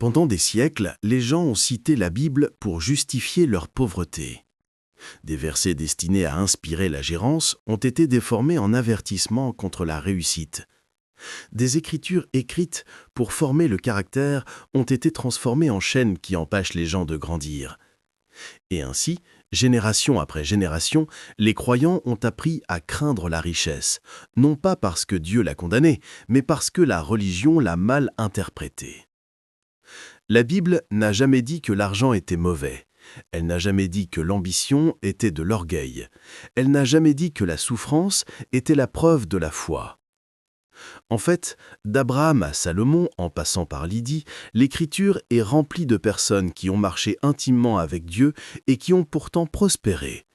Pendant des siècles, les gens ont cité la Bible pour justifier leur pauvreté. Des versets destinés à inspirer la gérance ont été déformés en avertissements contre la réussite. Des écritures écrites pour former le caractère ont été transformées en chaînes qui empêchent les gens de grandir. Et ainsi, génération après génération, les croyants ont appris à craindre la richesse, non pas parce que Dieu l'a condamnée, mais parce que la religion l'a mal interprétée. La Bible n'a jamais dit que l'argent était mauvais. Elle n'a jamais dit que l'ambition était de l'orgueil. Elle n'a jamais dit que la souffrance était la preuve de la foi. En fait, d'Abraham à Salomon, en passant par Lydie, l'Écriture est remplie de personnes qui ont marché intimement avec Dieu et qui ont pourtant prospéré.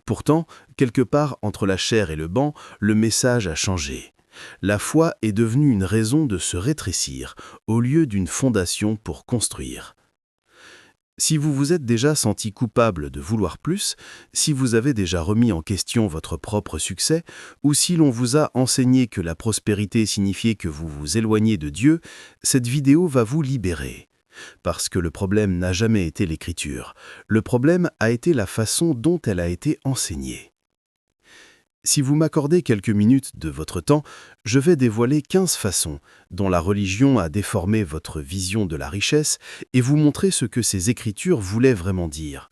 Pourtant, quelque part entre la chair et le banc, le message a changé. La foi est devenue une raison de se rétrécir, au lieu d'une fondation pour construire. Si vous vous êtes déjà senti coupable de vouloir plus, si vous avez déjà remis en question votre propre succès, ou si l'on vous a enseigné que la prospérité signifiait que vous vous éloignez de Dieu, cette vidéo va vous libérer. Parce que le problème n'a jamais été l'écriture. Le problème a été la façon dont elle a été enseignée. Si vous m'accordez quelques minutes de votre temps, je vais dévoiler 15 façons dont la religion a déformé votre vision de la richesse et vous montrer ce que ces écritures voulaient vraiment dire.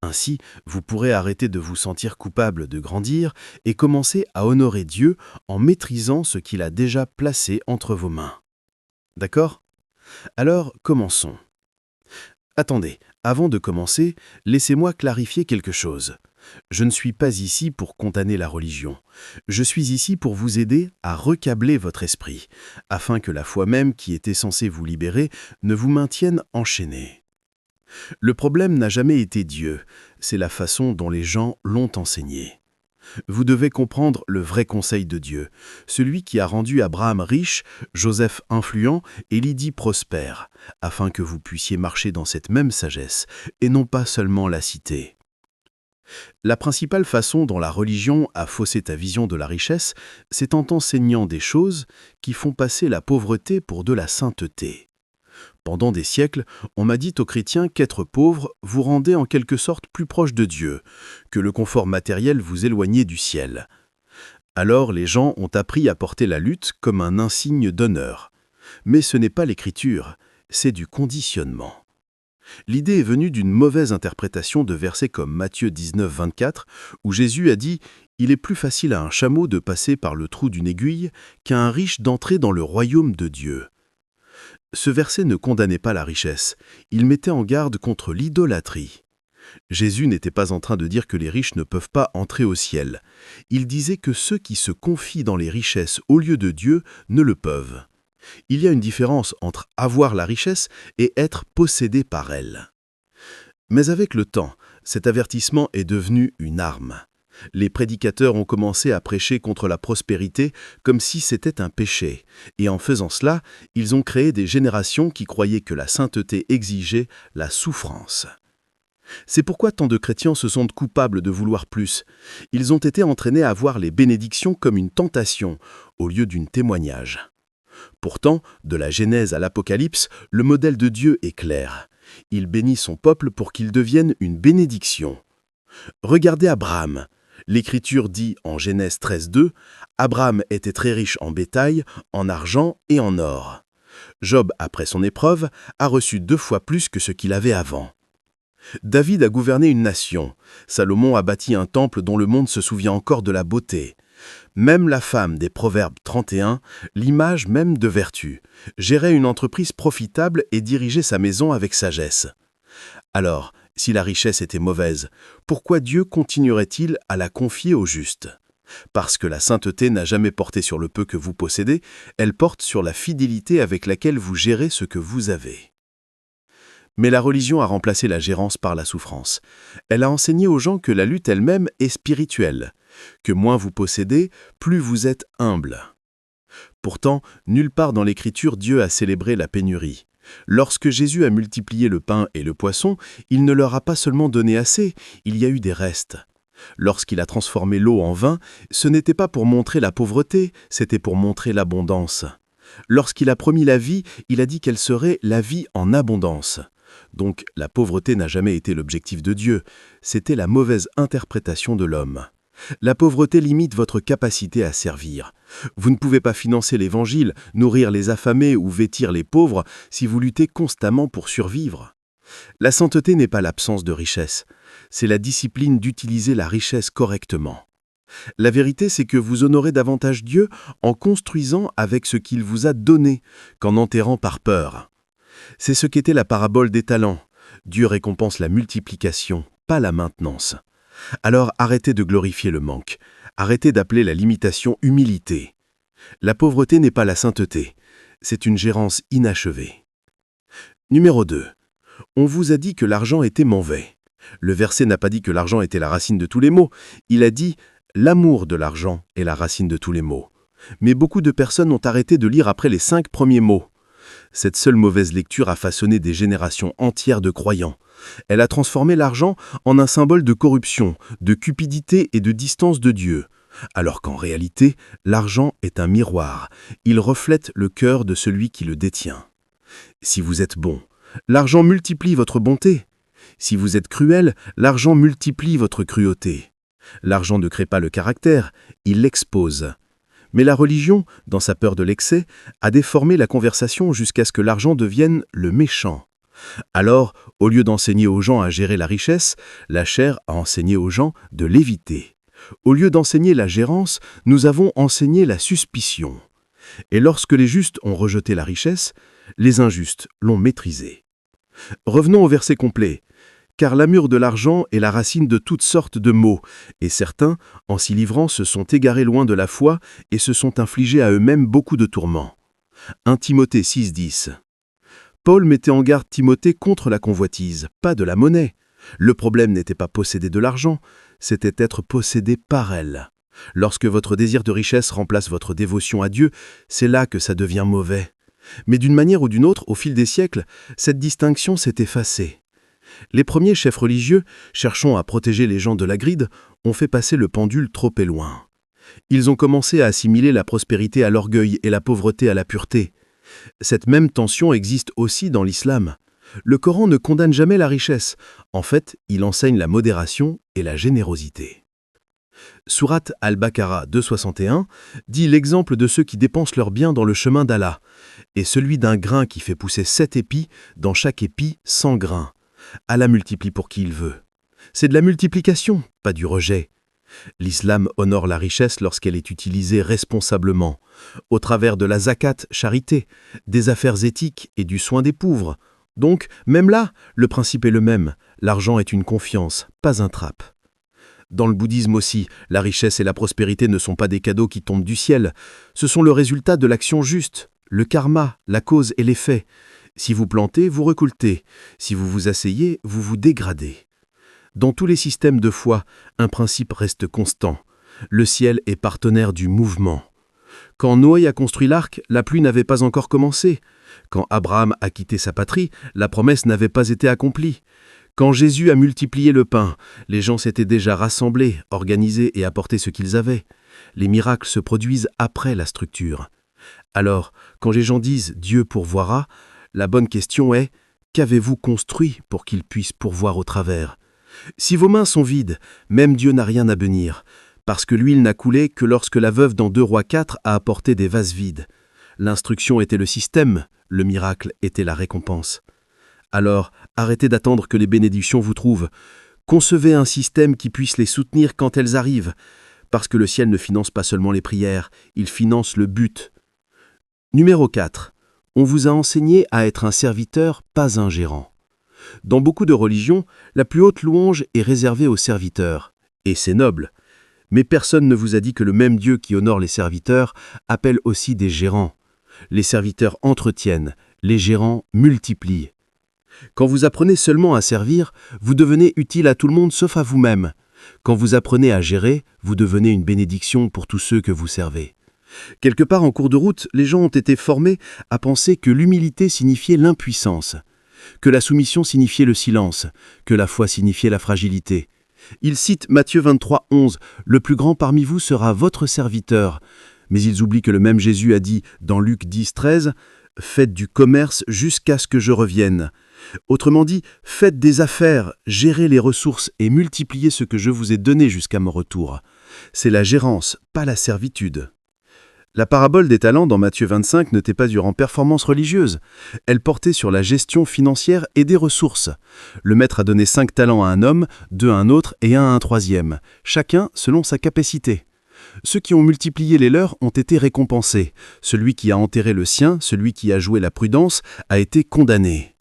Ainsi, vous pourrez arrêter de vous sentir coupable de grandir et commencer à honorer Dieu en maîtrisant ce qu'il a déjà placé entre vos mains. D'accord ? Alors, commençons. Attendez, avant de commencer, laissez-moi clarifier quelque chose. Je ne suis pas ici pour condamner la religion. Je suis ici pour vous aider à recabler votre esprit, afin que la foi même qui était censée vous libérer ne vous maintienne enchaîné. Le problème n'a jamais été Dieu, c'est la façon dont les gens l'ont enseigné. Vous devez comprendre le vrai conseil de Dieu, celui qui a rendu Abraham riche, Joseph influent et Lydie prospère, afin que vous puissiez marcher dans cette même sagesse, et non pas seulement la citer. La principale façon dont la religion a faussé ta vision de la richesse, c'est en t'enseignant des choses qui font passer la pauvreté pour de la sainteté. Pendant des siècles, on m'a dit aux chrétiens qu'être pauvre vous rendait en quelque sorte plus proche de Dieu, que le confort matériel vous éloignait du ciel. Alors les gens ont appris à porter la lutte comme un insigne d'honneur. Mais ce n'est pas l'écriture, c'est du conditionnement. L'idée est venue d'une mauvaise interprétation de versets comme Matthieu 19, 24, où Jésus a dit « Il est plus facile à un chameau de passer par le trou d'une aiguille qu'à un riche d'entrer dans le royaume de Dieu. » Ce verset ne condamnait pas la richesse, il mettait en garde contre l'idolâtrie. Jésus n'était pas en train de dire que les riches ne peuvent pas entrer au ciel. Il disait que ceux qui se confient dans les richesses au lieu de Dieu ne le peuvent. Il y a une différence entre avoir la richesse et être possédé par elle. Mais avec le temps, cet avertissement est devenu une arme. Les prédicateurs ont commencé à prêcher contre la prospérité comme si c'était un péché, et en faisant cela, ils ont créé des générations qui croyaient que la sainteté exigeait la souffrance. C'est pourquoi tant de chrétiens se sentent coupables de vouloir plus. Ils ont été entraînés à voir les bénédictions comme une tentation, au lieu d'un témoignage. Pourtant, de la Genèse à l'Apocalypse, le modèle de Dieu est clair. Il bénit son peuple pour qu'il devienne une bénédiction. Regardez Abraham. L'Écriture dit en Genèse 13, 2, « Abraham était très riche en bétail, en argent et en or. » Job, après son épreuve, a reçu 2 fois plus que ce qu'il avait avant. David a gouverné une nation. Salomon a bâti un temple dont le monde se souvient encore de la beauté. Même la femme des Proverbes 31, l'image même de vertu, gérait une entreprise profitable et dirigeait sa maison avec sagesse. Alors, si la richesse était mauvaise, pourquoi Dieu continuerait-il à la confier aux justes ? Parce que la sainteté n'a jamais porté sur le peu que vous possédez, elle porte sur la fidélité avec laquelle vous gérez ce que vous avez. Mais la religion a remplacé la gérance par la souffrance. Elle a enseigné aux gens que la lutte elle-même est spirituelle, que moins vous possédez, plus vous êtes humble. Pourtant, nulle part dans l'Écriture Dieu a célébré la pénurie. Lorsque Jésus a multiplié le pain et le poisson, il ne leur a pas seulement donné assez, il y a eu des restes. Lorsqu'il a transformé l'eau en vin, ce n'était pas pour montrer la pauvreté, c'était pour montrer l'abondance. Lorsqu'il a promis la vie, il a dit qu'elle serait la vie en abondance. Donc la pauvreté n'a jamais été l'objectif de Dieu, c'était la mauvaise interprétation de l'homme. La pauvreté limite votre capacité à servir. Vous ne pouvez pas financer l'Évangile, nourrir les affamés ou vêtir les pauvres si vous luttez constamment pour survivre. La sainteté n'est pas l'absence de richesse, c'est la discipline d'utiliser la richesse correctement. La vérité, c'est que vous honorez davantage Dieu en construisant avec ce qu'il vous a donné qu'en enterrant par peur. C'est ce qu'était la parabole des talents. Dieu récompense la multiplication, pas la maintenance. Alors arrêtez de glorifier le manque. Arrêtez d'appeler la limitation humilité. La pauvreté n'est pas la sainteté. C'est une gérance inachevée. Numéro 2. On vous a dit que l'argent était mauvais. Le verset n'a pas dit que l'argent était la racine de tous les maux. Il a dit « l'amour de l'argent est la racine de tous les maux ». Mais beaucoup de personnes ont arrêté de lire après les 5 premiers mots. Cette seule mauvaise lecture a façonné des générations entières de croyants. Elle a transformé l'argent en un symbole de corruption, de cupidité et de distance de Dieu. Alors qu'en réalité, l'argent est un miroir. Il reflète le cœur de celui qui le détient. Si vous êtes bon, l'argent multiplie votre bonté. Si vous êtes cruel, l'argent multiplie votre cruauté. L'argent ne crée pas le caractère, il l'expose. Mais la religion, dans sa peur de l'excès, a déformé la conversation jusqu'à ce que l'argent devienne le méchant. Alors, au lieu d'enseigner aux gens à gérer la richesse, la chair a enseigné aux gens de l'éviter. Au lieu d'enseigner la gérance, nous avons enseigné la suspicion. Et lorsque les justes ont rejeté la richesse, les injustes l'ont maîtrisée. Revenons au verset complet. Car l'amour de l'argent est la racine de toutes sortes de maux, et certains, en s'y livrant, se sont égarés loin de la foi et se sont infligés à eux-mêmes beaucoup de tourments. 1 Timothée 6,10. Paul mettait en garde Timothée contre la convoitise, pas de la monnaie. Le problème n'était pas posséder de l'argent, c'était être possédé par elle. Lorsque votre désir de richesse remplace votre dévotion à Dieu, c'est là que ça devient mauvais. Mais d'une manière ou d'une autre, au fil des siècles, cette distinction s'est effacée. Les premiers chefs religieux, cherchant à protéger les gens de la gride, ont fait passer le pendule trop loin. Ils ont commencé à assimiler la prospérité à l'orgueil et la pauvreté à la pureté. Cette même tension existe aussi dans l'islam. Le Coran ne condamne jamais la richesse. En fait, il enseigne la modération et la générosité. Sourate Al-Baqarah 261 dit l'exemple de ceux qui dépensent leurs biens dans le chemin d'Allah, et celui d'un grain qui fait pousser 7 épis, dans chaque épi 100 grains. Allah multiplie pour qui il veut. C'est de la multiplication, pas du rejet. L'islam honore la richesse lorsqu'elle est utilisée responsablement, au travers de la zakat, charité, des affaires éthiques et du soin des pauvres. Donc, même là, le principe est le même. L'argent est une confiance, pas un trappe. Dans le bouddhisme aussi, la richesse et la prospérité ne sont pas des cadeaux qui tombent du ciel. Ce sont le résultat de l'action juste, le karma, la cause et l'effet. Si vous plantez, vous récoltez. Si vous vous asseyez, vous vous dégradez. Dans tous les systèmes de foi, un principe reste constant. Le ciel est partenaire du mouvement. Quand Noé a construit l'arc, la pluie n'avait pas encore commencé. Quand Abraham a quitté sa patrie, la promesse n'avait pas été accomplie. Quand Jésus a multiplié le pain, les gens s'étaient déjà rassemblés, organisés et apporté ce qu'ils avaient. Les miracles se produisent après la structure. Alors, quand les gens disent « Dieu pourvoira », la bonne question est « Qu'avez-vous construit pour qu'il puisse pourvoir au travers ?» Si vos mains sont vides, même Dieu n'a rien à bénir, parce que l'huile n'a coulé que lorsque la veuve dans 2 Rois 4 a apporté des vases vides. L'instruction était le système, le miracle était la récompense. Alors, arrêtez d'attendre que les bénédictions vous trouvent. Concevez un système qui puisse les soutenir quand elles arrivent, parce que le ciel ne finance pas seulement les prières, il finance le but. Numéro 4. On vous a enseigné à être un serviteur, pas un gérant. Dans beaucoup de religions, la plus haute louange est réservée aux serviteurs. Et c'est noble. Mais personne ne vous a dit que le même Dieu qui honore les serviteurs appelle aussi des gérants. Les serviteurs entretiennent, les gérants multiplient. Quand vous apprenez seulement à servir, vous devenez utile à tout le monde sauf à vous-même. Quand vous apprenez à gérer, vous devenez une bénédiction pour tous ceux que vous servez. Quelque part en cours de route, les gens ont été formés à penser que l'humilité signifiait l'impuissance, que la soumission signifiait le silence, que la foi signifiait la fragilité. Ils citent Matthieu 23, 11 « Le plus grand parmi vous sera votre serviteur ». Mais ils oublient que le même Jésus a dit dans Luc 10, 13 « Faites du commerce jusqu'à ce que je revienne ». Autrement dit, faites des affaires, gérez les ressources et multipliez ce que je vous ai donné jusqu'à mon retour. C'est la gérance, pas la servitude. La parabole des talents dans Matthieu 25 n'était pas durant performance religieuse. Elle portait sur la gestion financière et des ressources. Le maître a donné 5 talents à un homme, 2 à un autre et 1 à un troisième, chacun selon sa capacité. Ceux qui ont multiplié les leurs ont été récompensés. Celui qui a enterré le sien, celui qui a joué la prudence, a été condamné.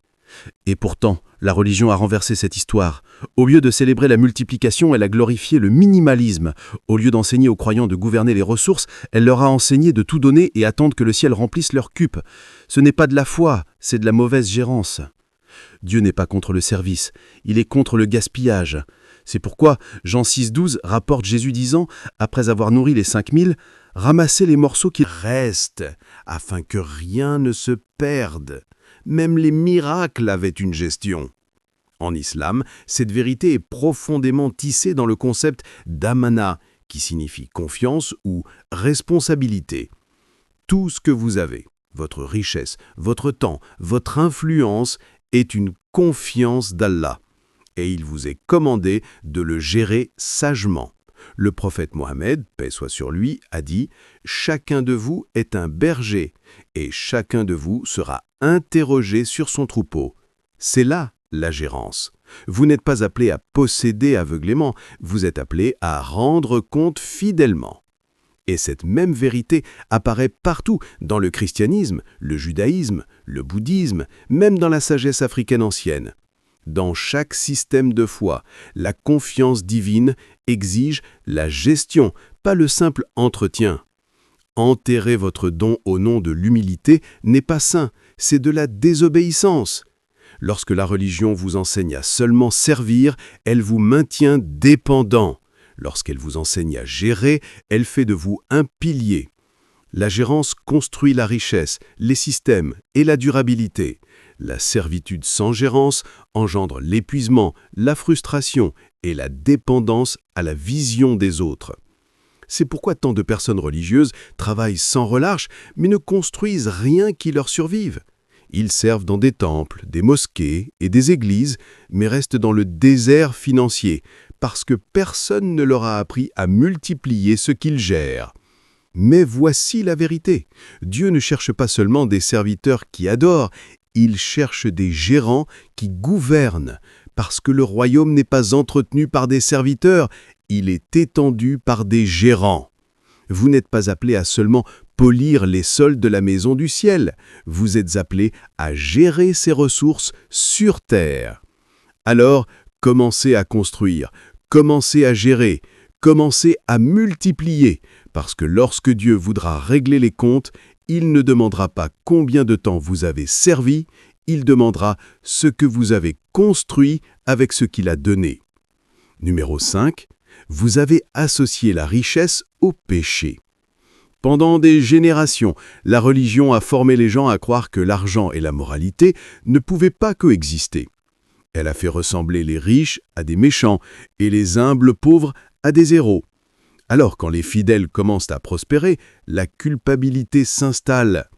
Et pourtant, la religion a renversé cette histoire. Au lieu de célébrer la multiplication, elle a glorifié le minimalisme. Au lieu d'enseigner aux croyants de gouverner les ressources, elle leur a enseigné de tout donner et attendre que le ciel remplisse leur cupe. Ce n'est pas de la foi, c'est de la mauvaise gérance. Dieu n'est pas contre le service, il est contre le gaspillage. C'est pourquoi Jean 6,12 rapporte Jésus disant, après avoir nourri les 5000, « Ramassez les morceaux qui restent, afin que rien ne se perde. » Même les miracles avaient une gestion. En islam, cette vérité est profondément tissée dans le concept d'amana, qui signifie confiance ou responsabilité. Tout ce que vous avez, votre richesse, votre temps, votre influence, est une confiance d'Allah. Et il vous est commandé de le gérer sagement. Le prophète Mohammed, paix soit sur lui, a dit « Chacun de vous est un berger, et chacun de vous sera interrogé sur son troupeau. » C'est là la gérance. Vous n'êtes pas appelé à posséder aveuglément, vous êtes appelé à rendre compte fidèlement. Et cette même vérité apparaît partout, dans le christianisme, le judaïsme, le bouddhisme, même dans la sagesse africaine ancienne. Dans chaque système de foi, la confiance divine exige la gestion, pas le simple entretien. Enterrer votre don au nom de l'humilité n'est pas sain, c'est de la désobéissance. Lorsque la religion vous enseigne à seulement servir, elle vous maintient dépendant. Lorsqu'elle vous enseigne à gérer, elle fait de vous un pilier. La gérance construit la richesse, les systèmes et la durabilité. La servitude sans gérance engendre l'épuisement, la frustration et la dépendance à la vision des autres. C'est pourquoi tant de personnes religieuses travaillent sans relâche, mais ne construisent rien qui leur survive. Ils servent dans des temples, des mosquées et des églises, mais restent dans le désert financier, parce que personne ne leur a appris à multiplier ce qu'ils gèrent. Mais voici la vérité. Dieu ne cherche pas seulement des serviteurs qui adorent, il cherche des gérants qui gouvernent, parce que le royaume n'est pas entretenu par des serviteurs, il est étendu par des gérants. Vous n'êtes pas appelé à seulement polir les sols de la maison du ciel, vous êtes appelé à gérer ces ressources sur terre. Alors, commencez à construire, commencez à gérer, commencez à multiplier, parce que lorsque Dieu voudra régler les comptes, il ne demandera pas combien de temps vous avez servi, il demandera ce que vous avez construit avec ce qu'il a donné. Numéro 5. Vous avez associé la richesse au péché. Pendant des générations, la religion a formé les gens à croire que l'argent et la moralité ne pouvaient pas coexister. Elle a fait ressembler les riches à des méchants et les humbles pauvres à des héros. Alors, quand les fidèles commencent à prospérer, la culpabilité s'installe.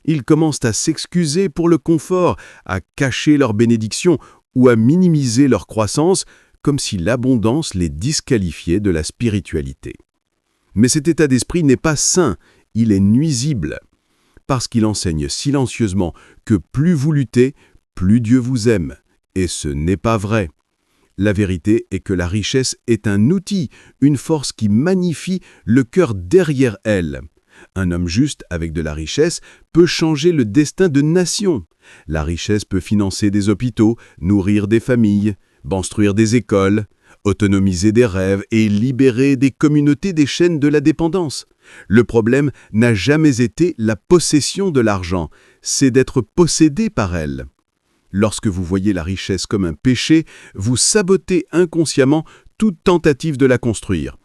Ils commencent à s'excuser pour le confort, à cacher leur bénédiction ou à minimiser leur croissance, comme si l'abondance les disqualifiait de la spiritualité. Mais cet état d'esprit n'est pas sain, il est nuisible, parce qu'il enseigne silencieusement que plus vous luttez, plus Dieu vous aime. Et ce n'est pas vrai. La vérité est que la richesse est un outil, une force qui magnifie le cœur derrière elle. Un homme juste avec de la richesse peut changer le destin de nations. La richesse peut financer des hôpitaux, nourrir des familles, construire des écoles, autonomiser des rêves et libérer des communautés des chaînes de la dépendance. Le problème n'a jamais été la possession de l'argent, c'est d'être possédé par elle. Lorsque vous voyez la richesse comme un péché, vous sabotez inconsciemment toute tentative de la construire.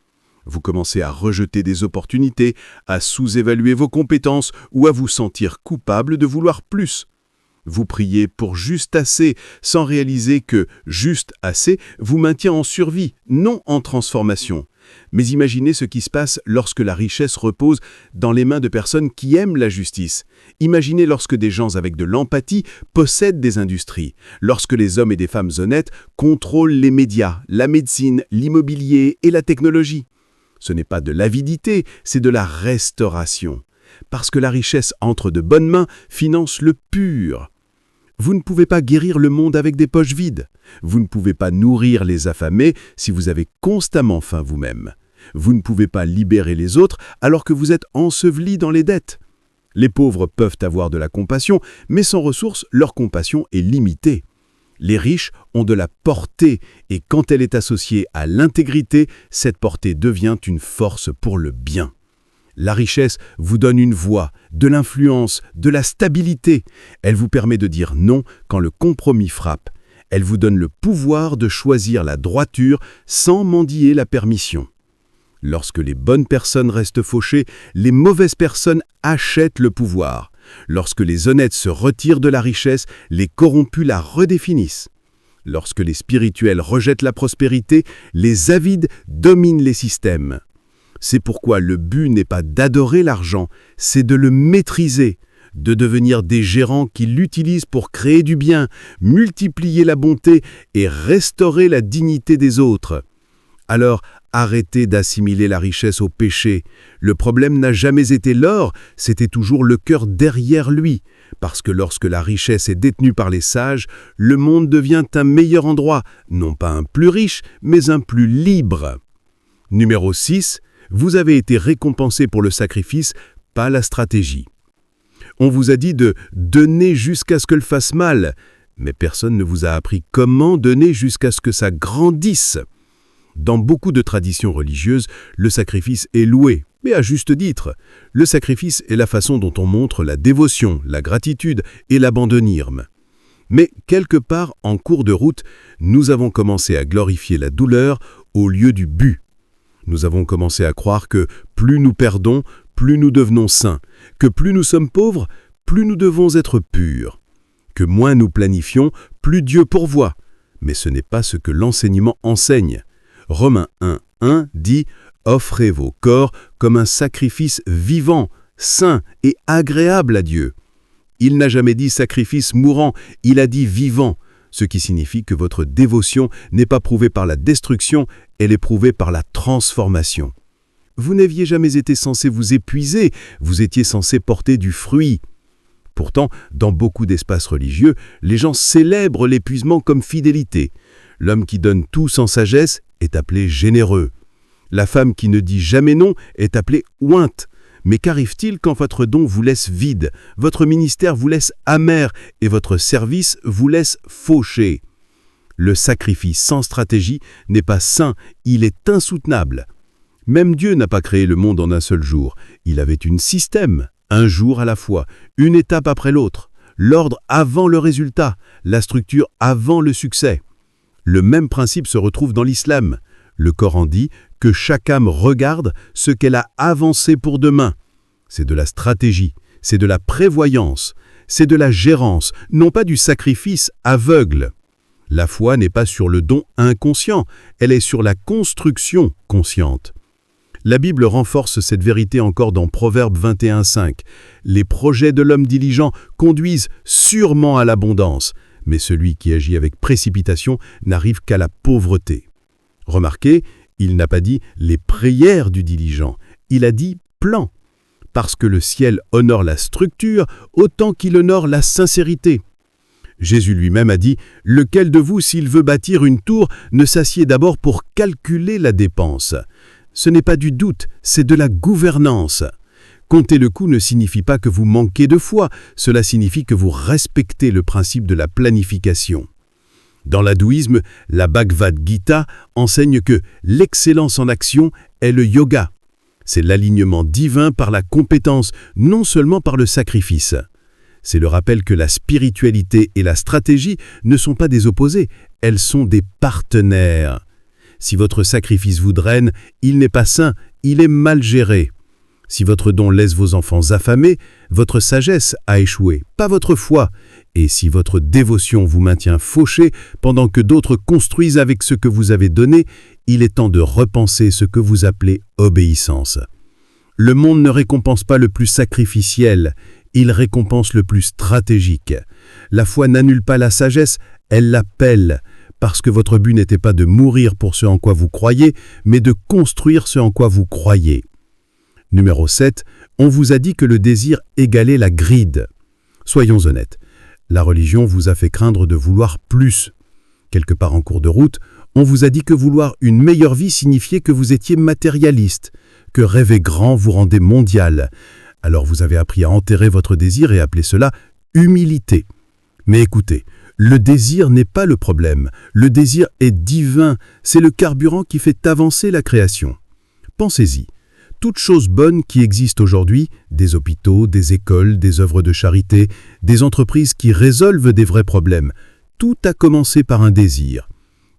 Vous commencez à rejeter des opportunités, à sous-évaluer vos compétences ou à vous sentir coupable de vouloir plus. Vous priez pour juste assez, sans réaliser que juste assez vous maintient en survie, non en transformation. Mais imaginez ce qui se passe lorsque la richesse repose dans les mains de personnes qui aiment la justice. Imaginez lorsque des gens avec de l'empathie possèdent des industries, lorsque les hommes et des femmes honnêtes contrôlent les médias, la médecine, l'immobilier et la technologie. Ce n'est pas de l'avidité, c'est de la restauration. Parce que la richesse entre de bonnes mains finance le pur. Vous ne pouvez pas guérir le monde avec des poches vides. Vous ne pouvez pas nourrir les affamés si vous avez constamment faim vous-même. Vous ne pouvez pas libérer les autres alors que vous êtes ensevelis dans les dettes. Les pauvres peuvent avoir de la compassion, mais sans ressources, leur compassion est limitée. Les riches ont de la portée et quand elle est associée à l'intégrité, cette portée devient une force pour le bien. La richesse vous donne une voix, de l'influence, de la stabilité. Elle vous permet de dire non quand le compromis frappe. Elle vous donne le pouvoir de choisir la droiture sans mendier la permission. Lorsque les bonnes personnes restent fauchées, les mauvaises personnes achètent le pouvoir. Lorsque les honnêtes se retirent de la richesse, les corrompus la redéfinissent. Lorsque les spirituels rejettent la prospérité, les avides dominent les systèmes. C'est pourquoi le but n'est pas d'adorer l'argent, c'est de le maîtriser, de devenir des gérants qui l'utilisent pour créer du bien, multiplier la bonté et restaurer la dignité des autres. Alors, arrêtez d'assimiler la richesse au péché. Le problème n'a jamais été l'or, c'était toujours le cœur derrière lui. Parce que lorsque la richesse est détenue par les sages, le monde devient un meilleur endroit, non pas un plus riche, mais un plus libre. Numéro 6. Vous avez été récompensé pour le sacrifice, pas la stratégie. On vous a dit de donner jusqu'à ce que le fasse mal, mais personne ne vous a appris comment donner jusqu'à ce que ça grandisse. Dans beaucoup de traditions religieuses, le sacrifice est loué, mais à juste titre. Le sacrifice est la façon dont on montre la dévotion, la gratitude et l'abandonnisme. Mais quelque part en cours de route, nous avons commencé à glorifier la douleur au lieu du but. Nous avons commencé à croire que plus nous perdons, plus nous devenons saints, que plus nous sommes pauvres, plus nous devons être purs, que moins nous planifions, plus Dieu pourvoit. Mais ce n'est pas ce que l'enseignement enseigne. Romains 1:1 dit « Offrez vos corps comme un sacrifice vivant, saint et agréable à Dieu ». Il n'a jamais dit sacrifice mourant, il a dit vivant, ce qui signifie que votre dévotion n'est pas prouvée par la destruction, elle est prouvée par la transformation. Vous n'aviez jamais été censé vous épuiser, vous étiez censé porter du fruit. Pourtant, dans beaucoup d'espaces religieux, les gens célèbrent l'épuisement comme fidélité. L'homme qui donne tout sans sagesse est appelé généreux. La femme qui ne dit jamais non est appelée ointe. Mais qu'arrive-t-il quand votre don vous laisse vide, votre ministère vous laisse amer et votre service vous laisse fauché? Le sacrifice sans stratégie n'est pas sain, il est insoutenable. Même Dieu n'a pas créé le monde en un seul jour. Il avait un système, un jour à la fois, une étape après l'autre, l'ordre avant le résultat, la structure avant le succès. Le même principe se retrouve dans l'islam. Le Coran dit que chaque âme regarde ce qu'elle a avancé pour demain. C'est de la stratégie, c'est de la prévoyance, c'est de la gérance, non pas du sacrifice aveugle. La foi n'est pas sur le don inconscient, elle est sur la construction consciente. La Bible renforce cette vérité encore dans Proverbe 21:5. Les projets de l'homme diligent conduisent sûrement à l'abondance, mais celui qui agit avec précipitation n'arrive qu'à la pauvreté. Remarquez, il n'a pas dit les prières du diligent, il a dit plan, parce que le ciel honore la structure autant qu'il honore la sincérité. Jésus lui-même a dit « Lequel de vous, s'il veut bâtir une tour, ne s'assied d'abord pour calculer la dépense ?» Ce n'est pas du doute, c'est de la gouvernance. Compter le coût ne signifie pas que vous manquez de foi, cela signifie que vous respectez le principe de la planification. Dans l'hindouisme, la Bhagavad Gita enseigne que l'excellence en action est le yoga. C'est l'alignement divin par la compétence, non seulement par le sacrifice. C'est le rappel que la spiritualité et la stratégie ne sont pas des opposés, elles sont des partenaires. Si votre sacrifice vous draine, il n'est pas sain, il est mal géré. Si votre don laisse vos enfants affamés, votre sagesse a échoué, pas votre foi. Et si votre dévotion vous maintient fauché pendant que d'autres construisent avec ce que vous avez donné, il est temps de repenser ce que vous appelez obéissance. Le monde ne récompense pas le plus sacrificiel, il récompense le plus stratégique. La foi n'annule pas la sagesse, elle l'appelle, parce que votre but n'était pas de mourir pour ce en quoi vous croyez, mais de construire ce en quoi vous croyez. Numéro 7, on vous a dit que le désir égalait la gride. Soyons honnêtes, la religion vous a fait craindre de vouloir plus. Quelque part en cours de route, on vous a dit que vouloir une meilleure vie signifiait que vous étiez matérialiste, que rêver grand vous rendait mondial. Alors vous avez appris à enterrer votre désir et appelé cela humilité. Mais écoutez, le désir n'est pas le problème. Le désir est divin, c'est le carburant qui fait avancer la création. Pensez-y. Toutes choses bonnes qui existent aujourd'hui, des hôpitaux, des écoles, des œuvres de charité, des entreprises qui résolvent des vrais problèmes, tout a commencé par un désir.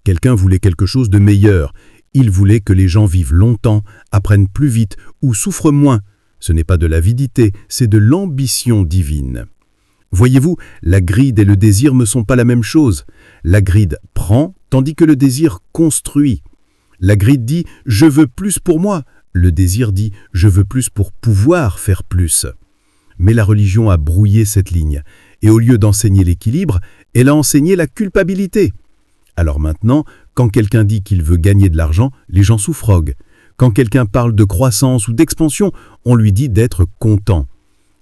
Quelqu'un voulait quelque chose de meilleur. Il voulait que les gens vivent longtemps, apprennent plus vite ou souffrent moins. Ce n'est pas de l'avidité, c'est de l'ambition divine. Voyez-vous, la gride et le désir ne sont pas la même chose. La gride prend, tandis que le désir construit. La gride dit « je veux plus pour moi ». Le désir dit « je veux plus pour pouvoir faire plus ». Mais la religion a brouillé cette ligne, et au lieu d'enseigner l'équilibre, elle a enseigné la culpabilité. Alors maintenant, quand quelqu'un dit qu'il veut gagner de l'argent, les gens souffroguent. Quand quelqu'un parle de croissance ou d'expansion, on lui dit d'être content.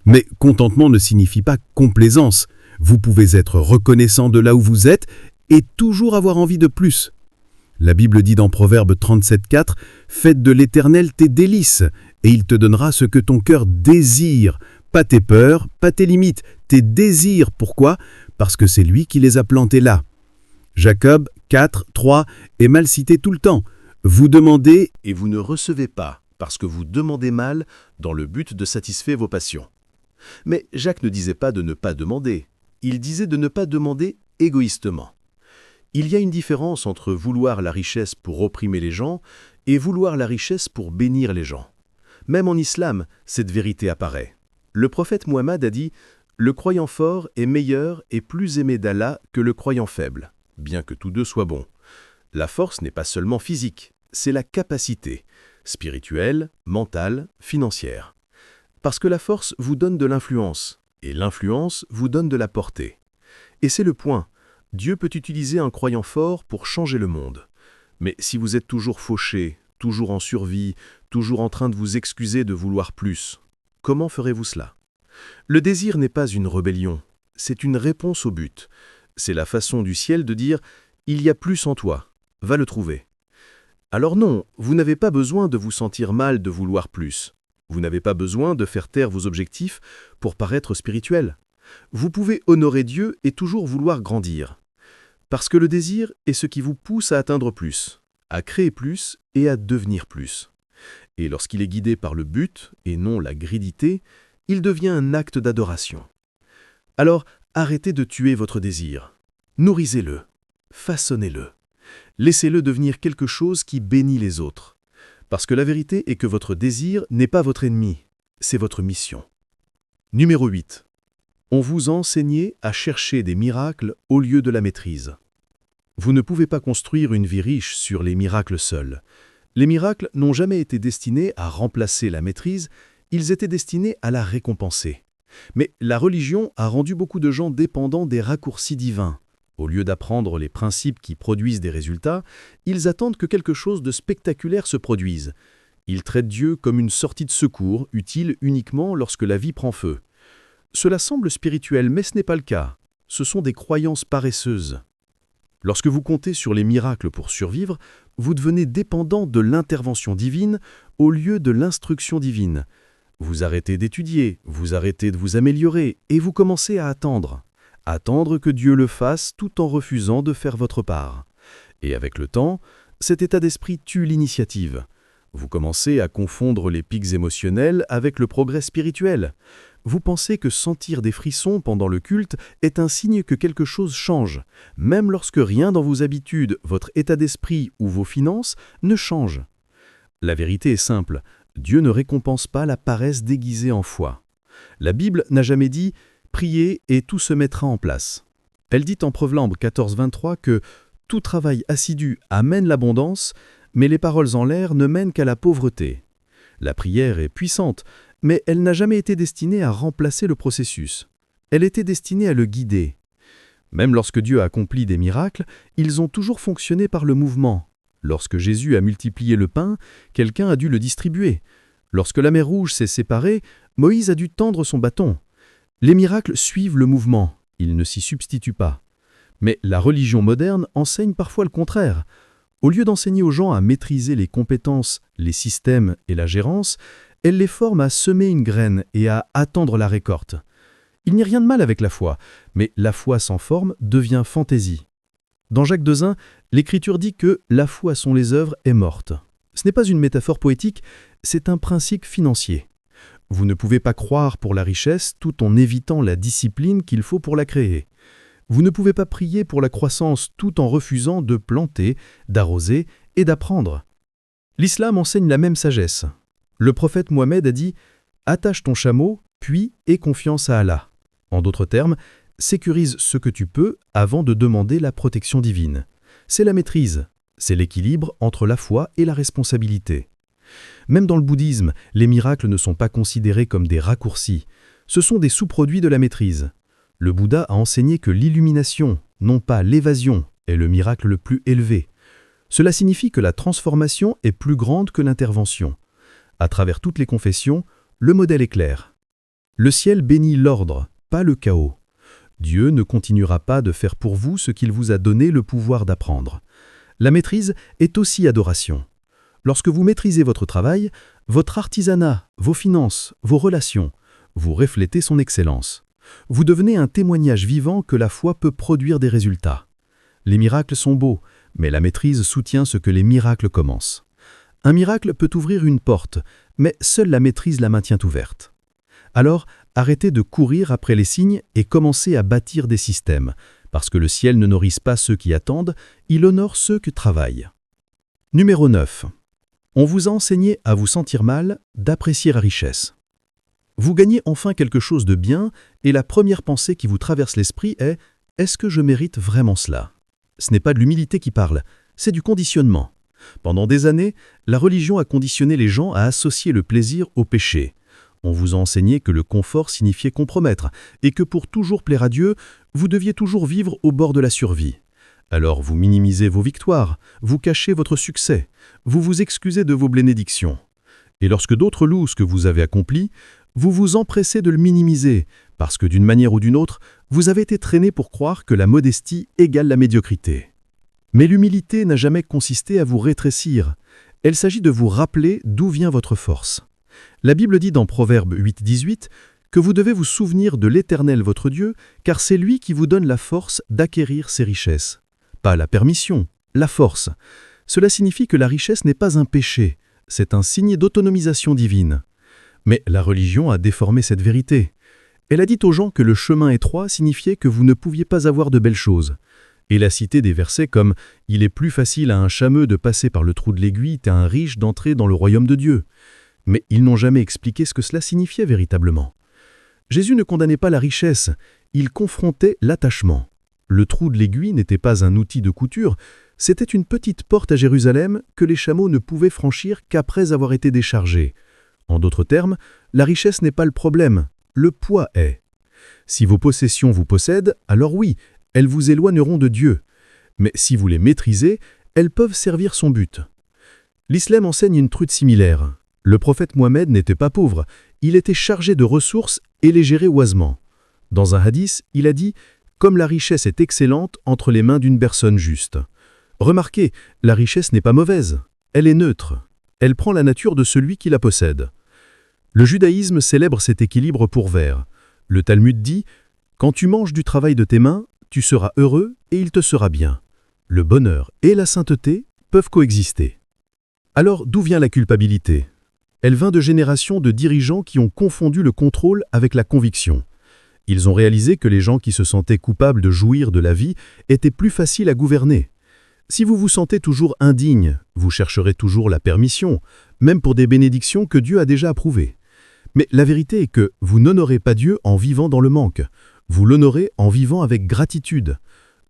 Mais contentement ne signifie pas complaisance. Vous pouvez être reconnaissant de là où vous êtes et toujours avoir envie de plus. La Bible dit dans Proverbe 37,4 « Faites de l'Éternel tes délices, et il te donnera ce que ton cœur désire. Pas tes peurs, pas tes limites, tes désirs. Pourquoi ? Parce que c'est lui qui les a plantés là. » Jacob 4,3 est mal cité tout le temps. Vous demandez et vous ne recevez pas, parce que vous demandez mal dans le but de satisfaire vos passions. Mais Jacques ne disait pas de ne pas demander, il disait de ne pas demander égoïstement. Il y a une différence entre vouloir la richesse pour opprimer les gens et vouloir la richesse pour bénir les gens. Même en islam, cette vérité apparaît. Le prophète Muhammad a dit « Le croyant fort est meilleur et plus aimé d'Allah que le croyant faible, bien que tous deux soient bons. La force n'est pas seulement physique, c'est la capacité, spirituelle, mentale, financière. Parce que la force vous donne de l'influence, et l'influence vous donne de la portée. Et c'est le point. Dieu peut utiliser un croyant fort pour changer le monde. Mais si vous êtes toujours fauché, toujours en survie, toujours en train de vous excuser de vouloir plus, comment ferez-vous cela? Le désir n'est pas une rébellion, c'est une réponse au but. C'est la façon du ciel de dire « il y a plus en toi, va le trouver ». Alors non, vous n'avez pas besoin de vous sentir mal de vouloir plus. Vous n'avez pas besoin de faire taire vos objectifs pour paraître spirituel. Vous pouvez honorer Dieu et toujours vouloir grandir. Parce que le désir est ce qui vous pousse à atteindre plus, à créer plus et à devenir plus. Et lorsqu'il est guidé par le but et non la gridité, il devient un acte d'adoration. Alors, arrêtez de tuer votre désir. Nourrissez-le, façonnez-le. Laissez-le devenir quelque chose qui bénit les autres. Parce que la vérité est que votre désir n'est pas votre ennemi, c'est votre mission. Numéro 8. On vous a enseigné à chercher des miracles au lieu de la maîtrise. Vous ne pouvez pas construire une vie riche sur les miracles seuls. Les miracles n'ont jamais été destinés à remplacer la maîtrise, ils étaient destinés à la récompenser. Mais la religion a rendu beaucoup de gens dépendants des raccourcis divins. Au lieu d'apprendre les principes qui produisent des résultats, ils attendent que quelque chose de spectaculaire se produise. Ils traitent Dieu comme une sortie de secours, utile uniquement lorsque la vie prend feu. Cela semble spirituel, mais ce n'est pas le cas. Ce sont des croyances paresseuses. Lorsque vous comptez sur les miracles pour survivre, vous devenez dépendant de l'intervention divine au lieu de l'instruction divine. Vous arrêtez d'étudier, vous arrêtez de vous améliorer et vous commencez à attendre. Attendre que Dieu le fasse tout en refusant de faire votre part. Et avec le temps, cet état d'esprit tue l'initiative. Vous commencez à confondre les pics émotionnels avec le progrès spirituel. Vous pensez que sentir des frissons pendant le culte est un signe que quelque chose change, même lorsque rien dans vos habitudes, votre état d'esprit ou vos finances ne change. La vérité est simple, Dieu ne récompense pas la paresse déguisée en foi. La Bible n'a jamais dit priez et tout se mettra en place. Elle dit en Proverbe 14:23 que tout travail assidu amène l'abondance, mais les paroles en l'air ne mènent qu'à la pauvreté. La prière est puissante, mais elle n'a jamais été destinée à remplacer le processus. Elle était destinée à le guider. Même lorsque Dieu a accompli des miracles, ils ont toujours fonctionné par le mouvement. Lorsque Jésus a multiplié le pain, quelqu'un a dû le distribuer. Lorsque la mer Rouge s'est séparée, Moïse a dû tendre son bâton. Les miracles suivent le mouvement, ils ne s'y substituent pas. Mais la religion moderne enseigne parfois le contraire. Au lieu d'enseigner aux gens à maîtriser les compétences, les systèmes et la gérance, elle les forme à semer une graine et à attendre la récolte. Il n'y a rien de mal avec la foi, mais la foi sans forme devient fantaisie. Dans Jacques 2:1, l'Écriture dit que « la foi sans les œuvres est morte ». Ce n'est pas une métaphore poétique, c'est un principe financier. Vous ne pouvez pas croire pour la richesse tout en évitant la discipline qu'il faut pour la créer. Vous ne pouvez pas prier pour la croissance tout en refusant de planter, d'arroser et d'apprendre. L'islam enseigne la même sagesse. Le prophète Mohammed a dit « Attache ton chameau, puis aie confiance à Allah ». En d'autres termes, sécurise ce que tu peux avant de demander la protection divine. C'est la maîtrise, c'est l'équilibre entre la foi et la responsabilité. Même dans le bouddhisme, les miracles ne sont pas considérés comme des raccourcis, ce sont des sous-produits de la maîtrise. Le Bouddha a enseigné que l'illumination, non pas l'évasion, est le miracle le plus élevé. Cela signifie que la transformation est plus grande que l'intervention. À travers toutes les confessions, le modèle est clair. Le ciel bénit l'ordre, pas le chaos. Dieu ne continuera pas de faire pour vous ce qu'il vous a donné le pouvoir d'apprendre. La maîtrise est aussi adoration. Lorsque vous maîtrisez votre travail, votre artisanat, vos finances, vos relations, vous reflétez son excellence. Vous devenez un témoignage vivant que la foi peut produire des résultats. Les miracles sont beaux, mais la maîtrise soutient ce que les miracles commencent. Un miracle peut ouvrir une porte, mais seule la maîtrise la maintient ouverte. Alors, arrêtez de courir après les signes et commencez à bâtir des systèmes, parce que le ciel ne nourrit pas ceux qui attendent, il honore ceux qui travaillent. Numéro 9. On vous a enseigné à vous sentir mal, d'apprécier la richesse. Vous gagnez enfin quelque chose de bien, et la première pensée qui vous traverse l'esprit est « Est-ce que je mérite vraiment cela ?» Ce n'est pas de l'humilité qui parle, c'est du conditionnement. Pendant des années, la religion a conditionné les gens à associer le plaisir au péché. On vous a enseigné que le confort signifiait compromettre, et que pour toujours plaire à Dieu, vous deviez toujours vivre au bord de la survie. Alors vous minimisez vos victoires, vous cachez votre succès, vous vous excusez de vos bénédictions. Et lorsque d'autres louent ce que vous avez accompli, vous vous empressez de le minimiser, parce que d'une manière ou d'une autre, vous avez été traîné pour croire que la modestie égale la médiocrité. Mais l'humilité n'a jamais consisté à vous rétrécir. Elle s'agit de vous rappeler d'où vient votre force. La Bible dit dans Proverbe 8:18 que vous devez vous souvenir de l'Éternel votre Dieu, car c'est lui qui vous donne la force d'acquérir ses richesses. Pas la permission, la force. Cela signifie que la richesse n'est pas un péché, c'est un signe d'autonomisation divine. Mais la religion a déformé cette vérité. Elle a dit aux gens que le chemin étroit signifiait que vous ne pouviez pas avoir de belles choses. Elle a cité des versets comme « Il est plus facile à un chameux de passer par le trou de l'aiguille qu'à un riche d'entrer dans le royaume de Dieu ». Mais ils n'ont jamais expliqué ce que cela signifiait véritablement. Jésus ne condamnait pas la richesse, il confrontait l'attachement. Le trou de l'aiguille n'était pas un outil de couture, c'était une petite porte à Jérusalem que les chameaux ne pouvaient franchir qu'après avoir été déchargés. En d'autres termes, la richesse n'est pas le problème, le poids est. Si vos possessions vous possèdent, alors oui, elles vous éloigneront de Dieu. Mais si vous les maîtrisez, elles peuvent servir son but. L'islam enseigne une truth similaire. Le prophète Mohammed n'était pas pauvre, il était chargé de ressources et les gérait oisement. Dans un hadith, il a dit « Comme la richesse est excellente entre les mains d'une personne juste ». Remarquez, la richesse n'est pas mauvaise, elle est neutre. Elle prend la nature de celui qui la possède. Le judaïsme célèbre cet équilibre pour vers. Le Talmud dit « Quand tu manges du travail de tes mains, tu seras heureux et il te sera bien. Le bonheur et la sainteté peuvent coexister. » Alors, d'où vient la culpabilité ? Elle vint de générations de dirigeants qui ont confondu le contrôle avec la conviction. Ils ont réalisé que les gens qui se sentaient coupables de jouir de la vie étaient plus faciles à gouverner. Si vous vous sentez toujours indigne, vous chercherez toujours la permission, même pour des bénédictions que Dieu a déjà approuvées. Mais la vérité est que vous n'honorez pas Dieu en vivant dans le manque. Vous l'honorez en vivant avec gratitude.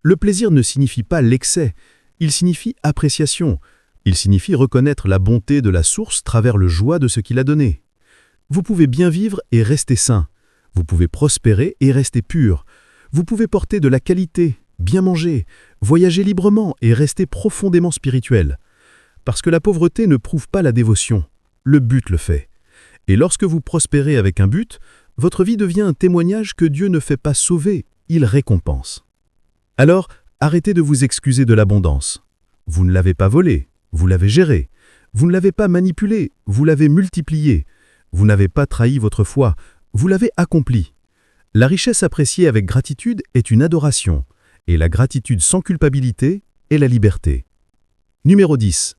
Le plaisir ne signifie pas l'excès, il signifie appréciation. Il signifie reconnaître la bonté de la source travers le joie de ce qu'il a donné. Vous pouvez bien vivre et rester sain. Vous pouvez prospérer et rester pur. Vous pouvez porter de la qualité, bien manger, voyager librement et rester profondément spirituel. Parce que la pauvreté ne prouve pas la dévotion. Le but le fait. Et lorsque vous prospérez avec un but, votre vie devient un témoignage que Dieu ne fait pas sauver, il récompense. Alors, arrêtez de vous excuser de l'abondance. Vous ne l'avez pas volé, vous l'avez géré. Vous ne l'avez pas manipulé, vous l'avez multiplié. Vous n'avez pas trahi votre foi, vous l'avez accompli. La richesse appréciée avec gratitude est une adoration, et la gratitude sans culpabilité est la liberté. Numéro 10.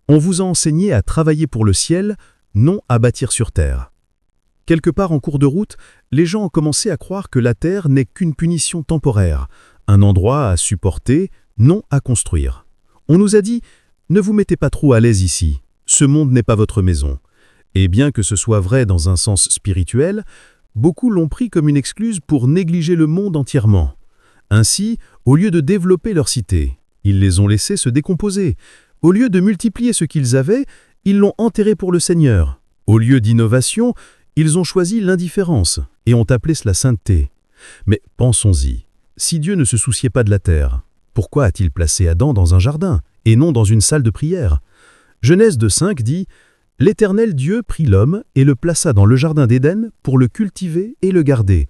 On vous a enseigné à travailler pour le ciel, non à bâtir sur terre. Quelque part en cours de route, les gens ont commencé à croire que la terre n'est qu'une punition temporaire, un endroit à supporter, non à construire. On nous a dit « Ne vous mettez pas trop à l'aise ici, ce monde n'est pas votre maison ». Et bien que ce soit vrai dans un sens spirituel, beaucoup l'ont pris comme une excuse pour négliger le monde entièrement. Ainsi, au lieu de développer leur cité, ils les ont laissés se décomposer. Au lieu de multiplier ce qu'ils avaient, ils l'ont enterré pour le Seigneur. Au lieu d'innovation, ils ont choisi l'indifférence et ont appelé cela sainteté. Mais pensons-y, si Dieu ne se souciait pas de la terre, pourquoi a-t-il placé Adam dans un jardin et non dans une salle de prière? Genèse 2:5 dit « L'Éternel Dieu prit l'homme et le plaça dans le jardin d'Éden pour le cultiver et le garder. »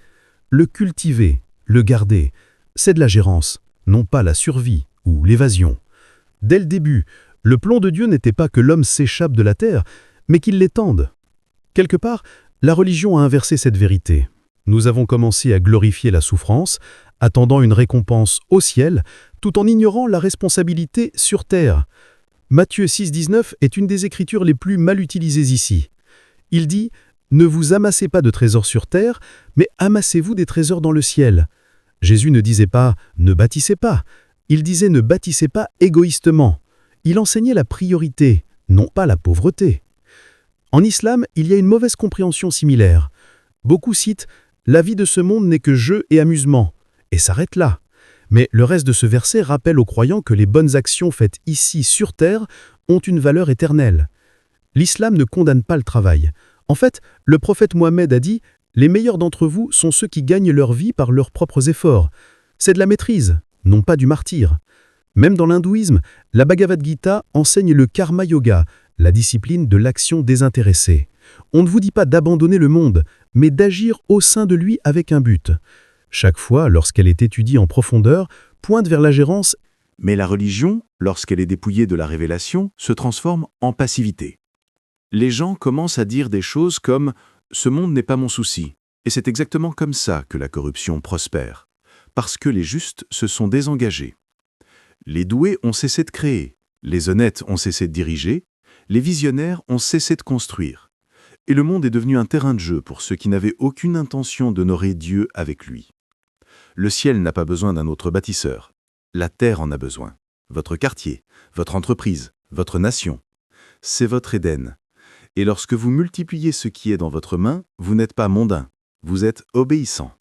Le cultiver, le garder, c'est de la gérance, non pas la survie ou l'évasion. Dès le début, le plan de Dieu n'était pas que l'homme s'échappe de la terre, mais qu'il l'étende. Quelque part, la religion a inversé cette vérité. Nous avons commencé à glorifier la souffrance, attendant une récompense au ciel, tout en ignorant la responsabilité sur terre. Matthieu 6,19 est une des écritures les plus mal utilisées ici. Il dit « Ne vous amassez pas de trésors sur terre, mais amassez-vous des trésors dans le ciel. » Jésus ne disait pas « Ne bâtissez pas », il disait « Ne bâtissez pas égoïstement ». Il enseignait la priorité, non pas la pauvreté. En islam, il y a une mauvaise compréhension similaire. Beaucoup citent « La vie de ce monde n'est que jeu et amusement » et s'arrêtent là. Mais le reste de ce verset rappelle aux croyants que les bonnes actions faites ici sur terre ont une valeur éternelle. L'islam ne condamne pas le travail. En fait, le prophète Mohammed a dit « Les meilleurs d'entre vous sont ceux qui gagnent leur vie par leurs propres efforts ». C'est de la maîtrise, non pas du martyre. Même dans l'hindouisme, la Bhagavad Gita enseigne le karma yoga, la discipline de l'action désintéressée. On ne vous dit pas d'abandonner le monde, mais d'agir au sein de lui avec un but. Chaque fois, lorsqu'elle est étudiée en profondeur, pointe vers la gérance. Mais la religion, lorsqu'elle est dépouillée de la révélation, se transforme en passivité. Les gens commencent à dire des choses comme « ce monde n'est pas mon souci ». Et c'est exactement comme ça que la corruption prospère, parce que les justes se sont désengagés. Les doués ont cessé de créer, les honnêtes ont cessé de diriger, les visionnaires ont cessé de construire. Et le monde est devenu un terrain de jeu pour ceux qui n'avaient aucune intention d'honorer Dieu avec lui. Le ciel n'a pas besoin d'un autre bâtisseur. La terre en a besoin. Votre quartier, votre entreprise, votre nation. C'est votre Éden. Et lorsque vous multipliez ce qui est dans votre main, vous n'êtes pas mondain, vous êtes obéissant.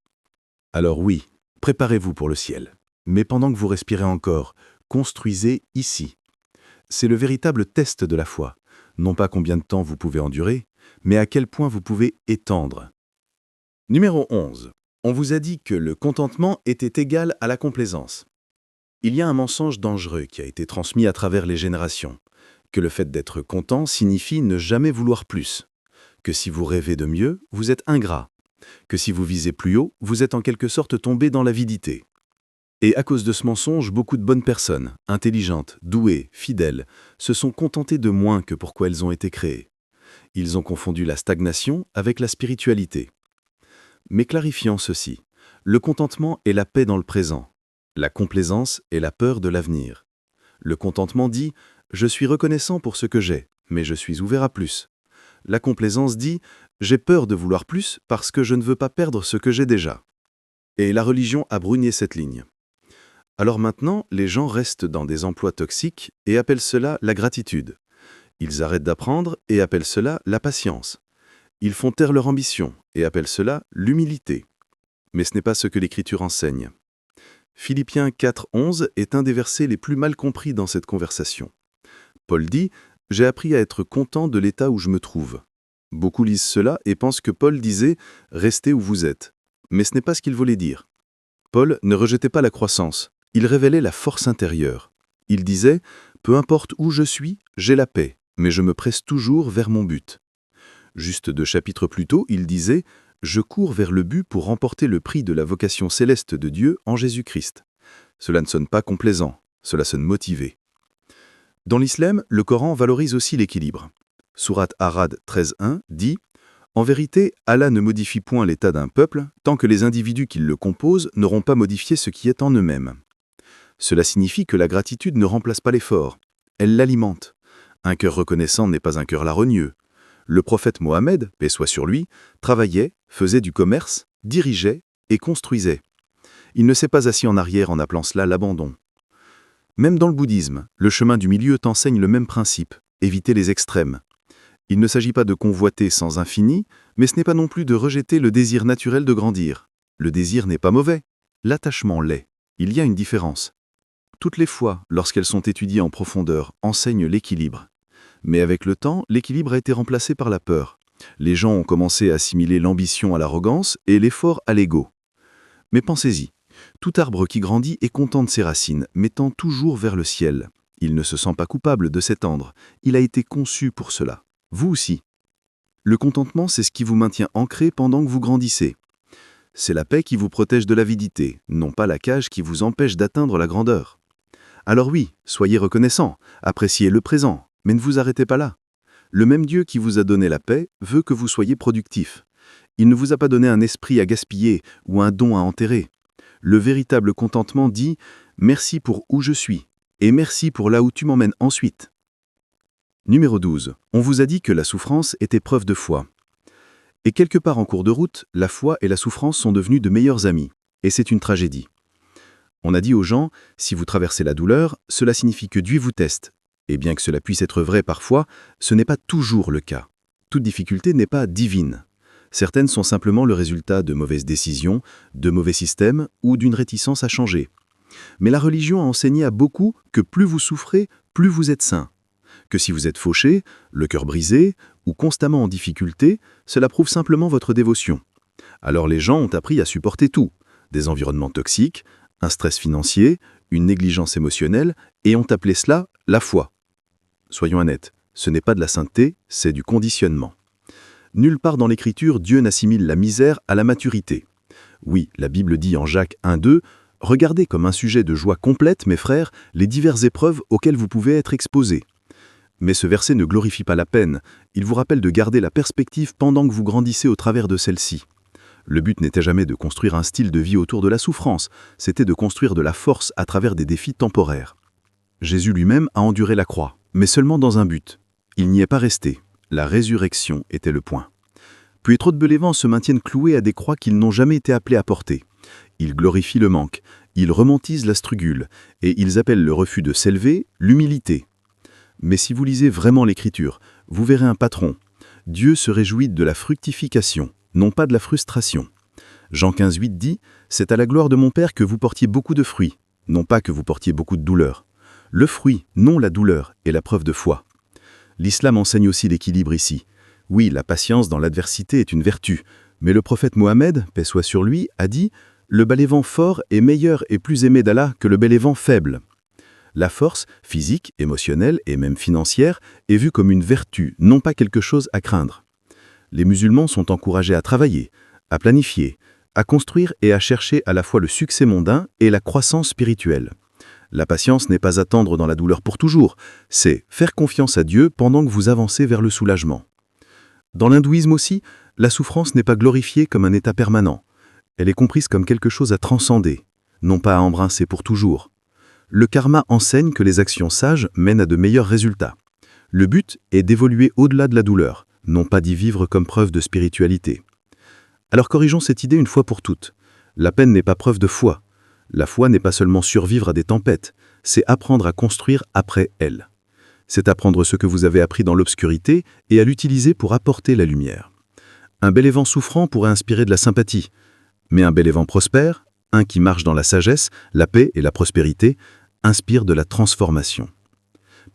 Alors oui, préparez-vous pour le ciel. Mais pendant que vous respirez encore, construisez ici. C'est le véritable test de la foi. Non pas combien de temps vous pouvez endurer, mais à quel point vous pouvez étendre. Numéro 11. On vous a dit que le contentement était égal à la complaisance. Il y a un mensonge dangereux qui a été transmis à travers les générations, que le fait d'être content signifie ne jamais vouloir plus, que si vous rêvez de mieux, vous êtes ingrat, que si vous visez plus haut, vous êtes en quelque sorte tombé dans l'avidité. Et à cause de ce mensonge, beaucoup de bonnes personnes, intelligentes, douées, fidèles, se sont contentées de moins que pour quoi elles ont été créées. Ils ont confondu la stagnation avec la spiritualité. Mais clarifions ceci, le contentement est la paix dans le présent, la complaisance est la peur de l'avenir. Le contentement dit « Je suis reconnaissant pour ce que j'ai, mais je suis ouvert à plus ». La complaisance dit « J'ai peur de vouloir plus parce que je ne veux pas perdre ce que j'ai déjà ». Et la religion a brugné cette ligne. Alors maintenant, les gens restent dans des emplois toxiques et appellent cela la gratitude. Ils arrêtent d'apprendre et appellent cela la patience. Ils font taire leur ambition et appellent cela l'humilité. Mais ce n'est pas ce que l'Écriture enseigne. Philippiens 4:11 est un des versets les plus mal compris dans cette conversation. Paul dit « J'ai appris à être content de l'état où je me trouve ». Beaucoup lisent cela et pensent que Paul disait « Restez où vous êtes ». Mais ce n'est pas ce qu'il voulait dire. Paul ne rejetait pas la croissance, il révélait la force intérieure. Il disait « Peu importe où je suis, j'ai la paix, mais je me presse toujours vers mon but ». Juste 2 chapitres plus tôt, il disait « Je cours vers le but pour remporter le prix de la vocation céleste de Dieu en Jésus-Christ ». Cela ne sonne pas complaisant, cela sonne motivé. Dans l'islam, le Coran valorise aussi l'équilibre. Sourate Arad 13:1 dit « En vérité, Allah ne modifie point l'état d'un peuple tant que les individus qui le composent n'auront pas modifié ce qui est en eux-mêmes. » Cela signifie que la gratitude ne remplace pas l'effort, elle l'alimente. Un cœur reconnaissant n'est pas un cœur larrogneux. Le prophète Mohammed, paix soit sur lui, travaillait, faisait du commerce, dirigeait et construisait. Il ne s'est pas assis en arrière en appelant cela l'abandon. Même dans le bouddhisme, le chemin du milieu t'enseigne le même principe, éviter les extrêmes. Il ne s'agit pas de convoiter sans infini, mais ce n'est pas non plus de rejeter le désir naturel de grandir. Le désir n'est pas mauvais, l'attachement l'est. Il y a une différence. Toutes les fois, lorsqu'elles sont étudiées en profondeur, enseignent l'équilibre. Mais avec le temps, l'équilibre a été remplacé par la peur. Les gens ont commencé à assimiler l'ambition à l'arrogance et l'effort à l'ego. Mais pensez-y, tout arbre qui grandit est content de ses racines, mais tend toujours vers le ciel. Il ne se sent pas coupable de s'étendre, il a été conçu pour cela. Vous aussi. Le contentement, c'est ce qui vous maintient ancré pendant que vous grandissez. C'est la paix qui vous protège de l'avidité, non pas la cage qui vous empêche d'atteindre la grandeur. Alors oui, soyez reconnaissants, appréciez le présent, mais ne vous arrêtez pas là. Le même Dieu qui vous a donné la paix veut que vous soyez productif. Il ne vous a pas donné un esprit à gaspiller ou un don à enterrer. Le véritable contentement dit « Merci pour où je suis et merci pour là où tu m'emmènes ensuite ». Numéro 12. On vous a dit que la souffrance était preuve de foi. Et quelque part en cours de route, la foi et la souffrance sont devenues de meilleurs amis. Et c'est une tragédie. On a dit aux gens, si vous traversez la douleur, cela signifie que Dieu vous teste. Et bien que cela puisse être vrai parfois, ce n'est pas toujours le cas. Toute difficulté n'est pas divine. Certaines sont simplement le résultat de mauvaises décisions, de mauvais systèmes ou d'une réticence à changer. Mais la religion a enseigné à beaucoup que plus vous souffrez, plus vous êtes saint. Que si vous êtes fauché, le cœur brisé ou constamment en difficulté, cela prouve simplement votre dévotion. Alors les gens ont appris à supporter tout, des environnements toxiques, un stress financier, une négligence émotionnelle, et ont appelé cela la foi. Soyons honnêtes, ce n'est pas de la sainteté, c'est du conditionnement. Nulle part dans l'Écriture, Dieu n'assimile la misère à la maturité. Oui, la Bible dit en Jacques 1:2, « Regardez comme un sujet de joie complète, mes frères, les diverses épreuves auxquelles vous pouvez être exposés. » Mais ce verset ne glorifie pas la peine, il vous rappelle de garder la perspective pendant que vous grandissez au travers de celle-ci. Le but n'était jamais de construire un style de vie autour de la souffrance, c'était de construire de la force à travers des défis temporaires. Jésus lui-même a enduré la croix, mais seulement dans un but. Il n'y est pas resté. La résurrection était le point. Puis trop de believants se maintiennent cloués à des croix qu'ils n'ont jamais été appelés à porter. Ils glorifient le manque, ils romantisent la strugule, et ils appellent le refus de s'élever l'humilité. Mais si vous lisez vraiment l'Écriture, vous verrez un patron. Dieu se réjouit de la fructification, non pas de la frustration. Jean 15:8 dit « C'est à la gloire de mon Père que vous portiez beaucoup de fruits, non pas que vous portiez beaucoup de douleur. » Le fruit, non la douleur, est la preuve de foi. L'islam enseigne aussi l'équilibre ici. Oui, la patience dans l'adversité est une vertu, mais le prophète Mohammed, paix soit sur lui, a dit « Le bel-aimant fort est meilleur et plus aimé d'Allah que le bel-aimant faible. » La force, physique, émotionnelle et même financière, est vue comme une vertu, non pas quelque chose à craindre. Les musulmans sont encouragés à travailler, à planifier, à construire et à chercher à la fois le succès mondain et la croissance spirituelle. La patience n'est pas attendre dans la douleur pour toujours, c'est faire confiance à Dieu pendant que vous avancez vers le soulagement. Dans l'hindouisme aussi, la souffrance n'est pas glorifiée comme un état permanent. Elle est comprise comme quelque chose à transcender, non pas à embrasser pour toujours. Le karma enseigne que les actions sages mènent à de meilleurs résultats. Le but est d'évoluer au-delà de la douleur, non pas d'y vivre comme preuve de spiritualité. Alors corrigeons cette idée une fois pour toutes. La peine n'est pas preuve de foi. La foi n'est pas seulement survivre à des tempêtes, c'est apprendre à construire après elles. C'est apprendre ce que vous avez appris dans l'obscurité et à l'utiliser pour apporter la lumière. Un bel évent souffrant pourrait inspirer de la sympathie. Mais un bel évent prospère, un qui marche dans la sagesse, la paix et la prospérité, inspire de la transformation.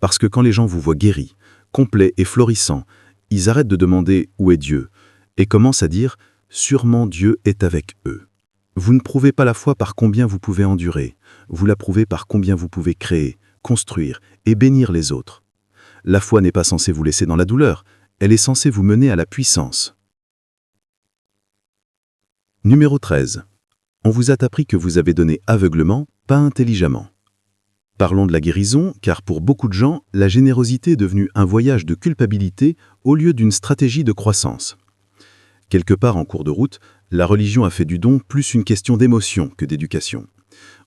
Parce que quand les gens vous voient guéris, complets et florissants, ils arrêtent de demander « Où est Dieu ?», et commencent à dire « Sûrement Dieu est avec eux ». Vous ne prouvez pas la foi par combien vous pouvez endurer, vous la prouvez par combien vous pouvez créer, construire et bénir les autres. La foi n'est pas censée vous laisser dans la douleur, elle est censée vous mener à la puissance. Numéro 13. On vous a appris que vous avez donné aveuglement, pas intelligemment. Parlons de la guérison, car pour beaucoup de gens, la générosité est devenue un voyage de culpabilité au lieu d'une stratégie de croissance. Quelque part en cours de route, la religion a fait du don plus une question d'émotion que d'éducation.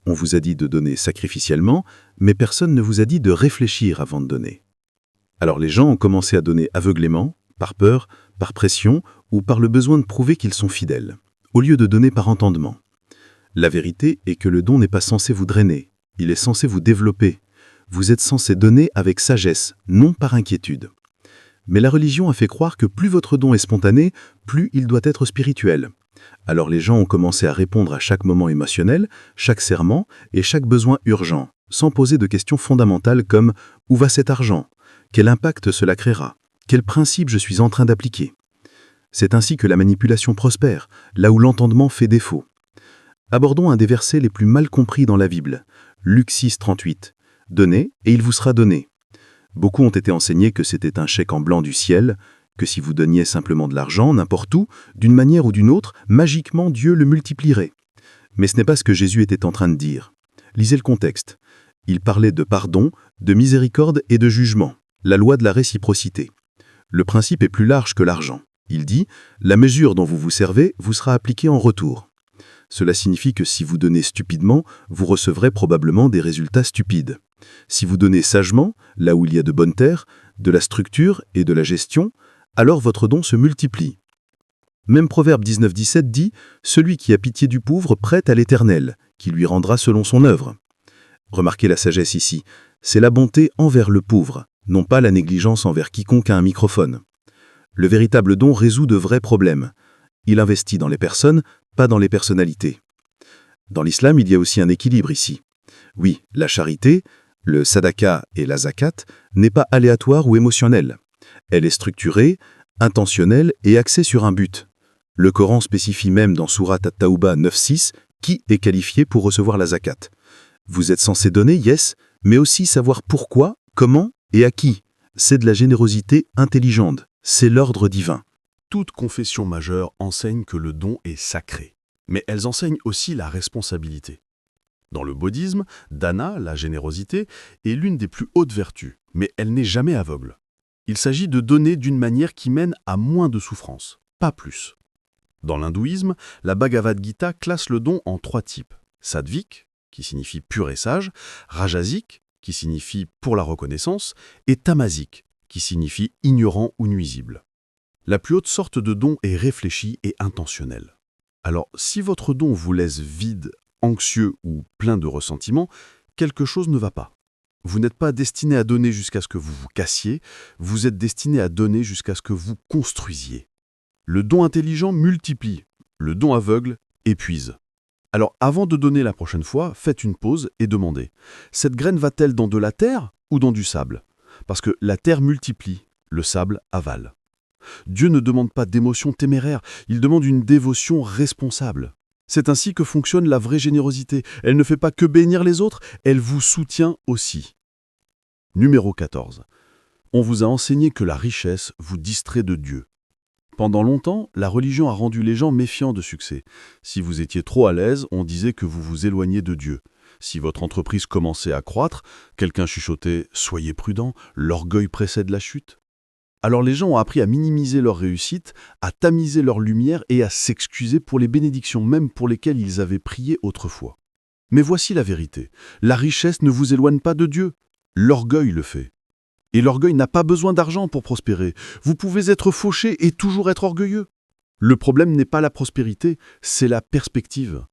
On vous a dit de donner sacrificiellement, mais personne ne vous a dit de réfléchir avant de donner. Alors les gens ont commencé à donner aveuglément, par peur, par pression ou par le besoin de prouver qu'ils sont fidèles, au lieu de donner par entendement. La vérité est que le don n'est pas censé vous drainer, il est censé vous développer. Vous êtes censé donner avec sagesse, non par inquiétude. Mais la religion a fait croire que plus votre don est spontané, plus il doit être spirituel. Alors les gens ont commencé à répondre à chaque moment émotionnel, chaque serment et chaque besoin urgent, sans poser de questions fondamentales comme « Où va cet argent ? Quel impact cela créera ? Quel principe je suis en train d'appliquer ?» C'est ainsi que la manipulation prospère, là où l'entendement fait défaut. Abordons un des versets les plus mal compris dans la Bible, Luc 6, 38. « Donnez, et il vous sera donné. » Beaucoup ont été enseignés que c'était un chèque en blanc du ciel, que si vous donniez simplement de l'argent, n'importe où, d'une manière ou d'une autre, magiquement Dieu le multiplierait. Mais ce n'est pas ce que Jésus était en train de dire. Lisez le contexte. Il parlait de pardon, de miséricorde et de jugement, la loi de la réciprocité. Le principe est plus large que l'argent. Il dit « La mesure dont vous vous servez vous sera appliquée en retour ». Cela signifie que si vous donnez stupidement, vous recevrez probablement des résultats stupides. Si vous donnez sagement, là où il y a de bonnes terres, de la structure et de la gestion, alors votre don se multiplie. Même Proverbe 19-17 dit « Celui qui a pitié du pauvre prête à l'Éternel, qui lui rendra selon son œuvre ». Remarquez la sagesse ici, c'est la bonté envers le pauvre, non pas la négligence envers quiconque a un microphone. Le véritable don résout de vrais problèmes. Il investit dans les personnes, pas dans les personnalités. Dans l'islam, il y a aussi un équilibre ici. Oui, la charité, le sadaka et la zakat, n'est pas aléatoire ou émotionnelle. Elle est structurée, intentionnelle et axée sur un but. Le Coran spécifie même dans Sourate At-Tawba 9.6 qui est qualifié pour recevoir la zakat. Vous êtes censé donner, yes, mais aussi savoir pourquoi, comment et à qui. C'est de la générosité intelligente, c'est l'ordre divin. Toutes confessions majeures enseignent que le don est sacré, mais elles enseignent aussi la responsabilité. Dans le bouddhisme, dana, la générosité, est l'une des plus hautes vertus, mais elle n'est jamais aveugle. Il s'agit de donner d'une manière qui mène à moins de souffrance, pas plus. Dans l'hindouisme, la Bhagavad Gita classe le don en 3 types. Sattvik, qui signifie pur et sage, rajasique, qui signifie pour la reconnaissance, et tamasique, qui signifie ignorant ou nuisible. La plus haute sorte de don est réfléchie et intentionnelle. Alors, si votre don vous laisse vide, anxieux ou plein de ressentiment, quelque chose ne va pas. Vous n'êtes pas destiné à donner jusqu'à ce que vous vous cassiez, vous êtes destiné à donner jusqu'à ce que vous construisiez. Le don intelligent multiplie, le don aveugle épuise. Alors avant de donner la prochaine fois, faites une pause et demandez « Cette graine va-t-elle dans de la terre ou dans du sable ?» Parce que la terre multiplie, le sable avale. Dieu ne demande pas d'émotion téméraire, il demande une dévotion responsable. C'est ainsi que fonctionne la vraie générosité. Elle ne fait pas que bénir les autres, elle vous soutient aussi. Numéro 14. On vous a enseigné que la richesse vous distrait de Dieu. Pendant longtemps, la religion a rendu les gens méfiants de succès. Si vous étiez trop à l'aise, on disait que vous vous éloigniez de Dieu. Si votre entreprise commençait à croître, quelqu'un chuchotait « Soyez prudent, l'orgueil précède la chute ». Alors les gens ont appris à minimiser leur réussite, à tamiser leur lumière et à s'excuser pour les bénédictions même pour lesquelles ils avaient prié autrefois. Mais voici la vérité, la richesse ne vous éloigne pas de Dieu, l'orgueil le fait. Et l'orgueil n'a pas besoin d'argent pour prospérer, vous pouvez être fauché et toujours être orgueilleux. Le problème n'est pas la prospérité, c'est la perspective.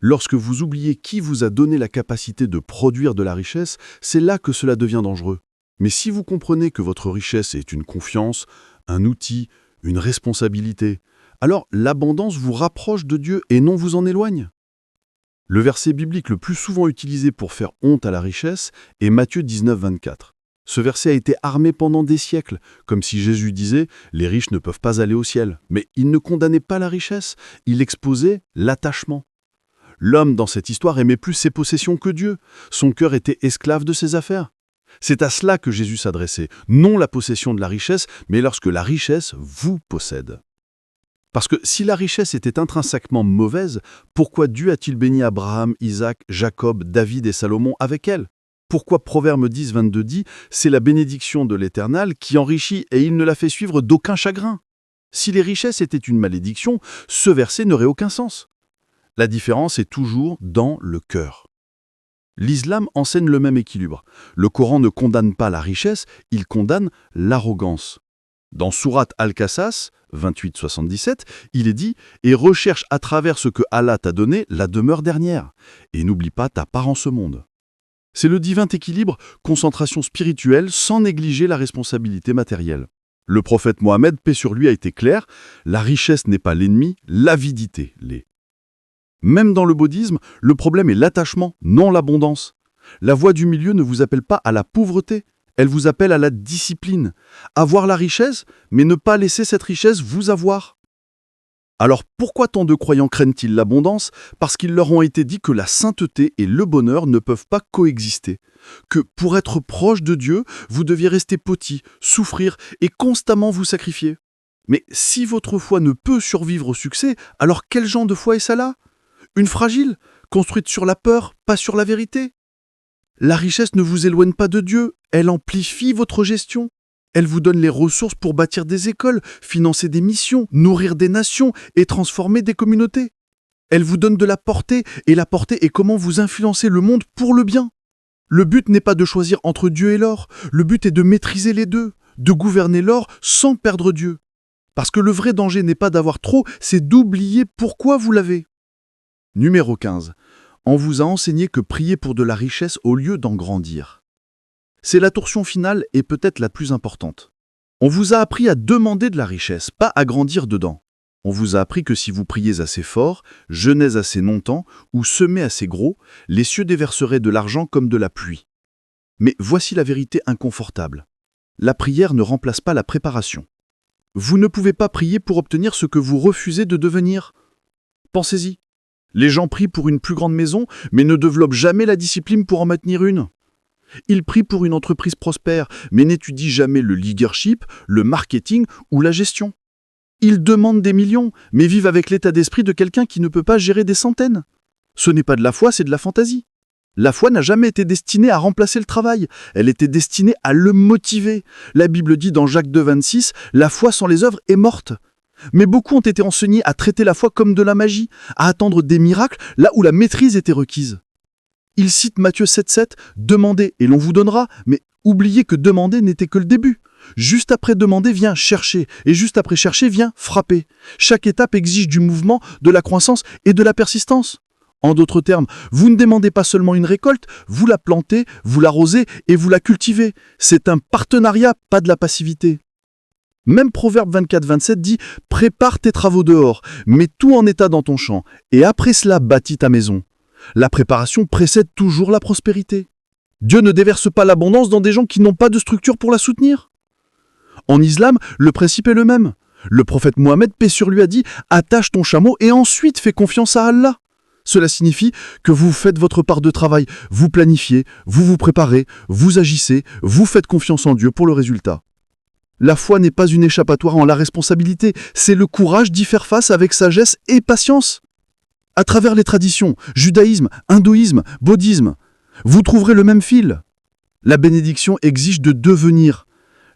Lorsque vous oubliez qui vous a donné la capacité de produire de la richesse, c'est là que cela devient dangereux. Mais si vous comprenez que votre richesse est une confiance, un outil, une responsabilité, Alors l'abondance vous rapproche de Dieu et non vous en éloigne. Le verset biblique le plus souvent utilisé pour faire honte à la richesse est Matthieu 19, 24. Ce verset a été armé pendant des siècles, comme si Jésus disait « Les riches ne peuvent pas aller au ciel ». Mais il ne condamnait pas la richesse, il exposait l'attachement. L'homme dans cette histoire aimait plus ses possessions que Dieu. Son cœur était esclave de ses affaires. C'est à cela que Jésus s'adressait, non la possession de la richesse, mais lorsque la richesse vous possède. Parce que si la richesse était intrinsèquement mauvaise, pourquoi Dieu a-t-il béni Abraham, Isaac, Jacob, David et Salomon avec elle? Pourquoi Proverbe 10, 22 dit « C'est la bénédiction de l'Éternel qui enrichit et il ne la fait suivre d'aucun chagrin ». Si les richesses étaient une malédiction, ce verset n'aurait aucun sens. La différence est toujours dans le cœur. L'islam enseigne le même équilibre. Le Coran ne condamne pas la richesse, il condamne l'arrogance. Dans Sourate Al-Qasas, 28-77, il est dit « Et recherche à travers ce que Allah t'a donné la demeure dernière, et n'oublie pas ta part en ce monde ». C'est le divin équilibre, concentration spirituelle sans négliger la responsabilité matérielle. Le prophète Mohammed, paix sur lui, a été clair, la richesse n'est pas l'ennemi, l'avidité l'est. Même dans le bouddhisme, le problème est l'attachement, non l'abondance. La voie du milieu ne vous appelle pas à la pauvreté, elle vous appelle à la discipline. Avoir la richesse, mais ne pas laisser cette richesse vous avoir. Alors pourquoi tant de croyants craignent-ils l'abondance? Parce qu'il leur ont été dit que la sainteté et le bonheur ne peuvent pas coexister. Que pour être proche de Dieu, vous deviez rester petit, souffrir et constamment vous sacrifier. Mais si votre foi ne peut survivre au succès, alors quel genre de foi est ça là? Une fragile, construite sur la peur, pas sur la vérité? La richesse ne vous éloigne pas de Dieu, elle amplifie votre gestion. Elle vous donne les ressources pour bâtir des écoles, financer des missions, nourrir des nations et transformer des communautés. Elle vous donne de la portée, et la portée est comment vous influencer le monde pour le bien. Le but n'est pas de choisir entre Dieu et l'or, le but est de maîtriser les deux, de gouverner l'or sans perdre Dieu. Parce que le vrai danger n'est pas d'avoir trop, c'est d'oublier pourquoi vous l'avez. Numéro 15. On vous a enseigné que prier pour de la richesse au lieu d'en grandir. C'est la torsion finale et peut-être la plus importante. On vous a appris à demander de la richesse, pas à grandir dedans. On vous a appris que si vous priez assez fort, jeûnez assez longtemps ou semez assez gros, les cieux déverseraient de l'argent comme de la pluie. Mais voici la vérité inconfortable. La prière ne remplace pas la préparation. Vous ne pouvez pas prier pour obtenir ce que vous refusez de devenir. Pensez-y. Les gens prient pour une plus grande maison, mais ne développent jamais la discipline pour en maintenir une. Ils prient pour une entreprise prospère, mais n'étudient jamais le leadership, le marketing ou la gestion. Ils demandent des millions, mais vivent avec l'état d'esprit de quelqu'un qui ne peut pas gérer des centaines. Ce n'est pas de la foi, c'est de la fantaisie. La foi n'a jamais été destinée à remplacer le travail, elle était destinée à le motiver. La Bible dit dans Jacques 2, 26, « La foi sans les œuvres est morte ». Mais beaucoup ont été enseignés à traiter la foi comme de la magie, à attendre des miracles là où la maîtrise était requise. Il cite Matthieu 7,7, « Demandez et l'on vous donnera », mais oubliez que demander n'était que le début. Juste après demander vient chercher, et juste après chercher vient frapper. Chaque étape exige du mouvement, de la croissance et de la persistance. En d'autres termes, vous ne demandez pas seulement une récolte, vous la plantez, vous l'arrosez et vous la cultivez. C'est un partenariat, pas de la passivité. Même Proverbe 24-27 dit « Prépare tes travaux dehors, mets tout en état dans ton champ, et après cela bâtis ta maison ». La préparation précède toujours la prospérité. Dieu ne déverse pas l'abondance dans des gens qui n'ont pas de structure pour la soutenir. En islam, le principe est le même. Le prophète Mohammed, paix sur lui, a dit « Attache ton chameau et ensuite fais confiance à Allah ». Cela signifie que vous faites votre part de travail, vous planifiez, vous vous préparez, vous agissez, vous faites confiance en Dieu pour le résultat. La foi n'est pas une échappatoire en la responsabilité, c'est le courage d'y faire face avec sagesse et patience. À travers les traditions, judaïsme, hindouisme, bouddhisme, vous trouverez le même fil. La bénédiction exige de devenir.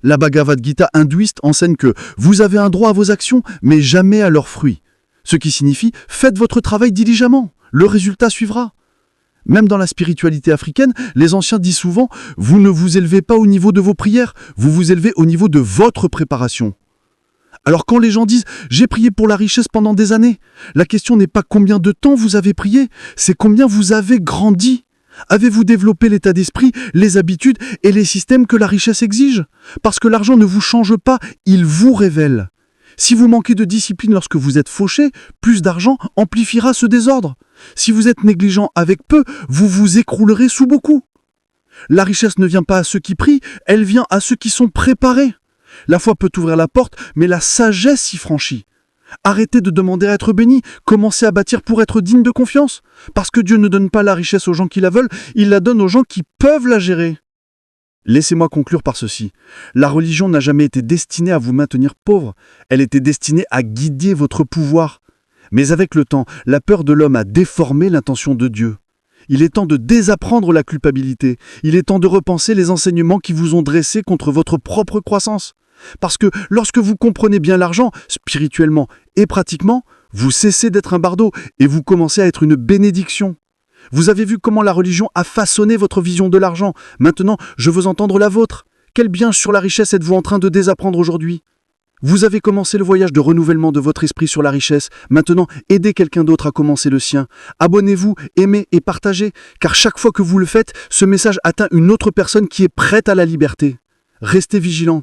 La Bhagavad Gita hindouiste enseigne que vous avez un droit à vos actions, mais jamais à leurs fruits. Ce qui signifie, faites votre travail diligemment, le résultat suivra. Même dans la spiritualité africaine, les anciens disent souvent, vous ne vous élevez pas au niveau de vos prières, vous vous élevez au niveau de votre préparation. Alors quand les gens disent « j'ai prié pour la richesse pendant des années », la question n'est pas combien de temps vous avez prié, c'est combien vous avez grandi. Avez-vous développé l'état d'esprit, les habitudes et les systèmes que la richesse exige? Parce que l'argent ne vous change pas, il vous révèle. Si vous manquez de discipline lorsque vous êtes fauché, plus d'argent amplifiera ce désordre. Si vous êtes négligent avec peu, vous vous écroulerez sous beaucoup. La richesse ne vient pas à ceux qui prient, elle vient à ceux qui sont préparés. La foi peut ouvrir la porte, mais la sagesse s'y franchit. Arrêtez de demander à être béni, commencez à bâtir pour être digne de confiance. Parce que Dieu ne donne pas la richesse aux gens qui la veulent, il la donne aux gens qui peuvent la gérer. Laissez-moi conclure par ceci. La religion n'a jamais été destinée à vous maintenir pauvre, elle était destinée à guider votre pouvoir. Mais avec le temps, la peur de l'homme a déformé l'intention de Dieu. Il est temps de désapprendre la culpabilité. Il est temps de repenser les enseignements qui vous ont dressé contre votre propre croissance. Parce que lorsque vous comprenez bien l'argent, spirituellement et pratiquement, vous cessez d'être un bardeau et vous commencez à être une bénédiction. Vous avez vu comment la religion a façonné votre vision de l'argent. Maintenant, je veux entendre la vôtre. Quel bien sur la richesse êtes-vous en train de désapprendre aujourd'hui ? Vous avez commencé le voyage de renouvellement de votre esprit sur la richesse. Maintenant, aidez quelqu'un d'autre à commencer le sien. Abonnez-vous, aimez et partagez, car chaque fois que vous le faites, ce message atteint une autre personne qui est prête à la liberté. Restez vigilants.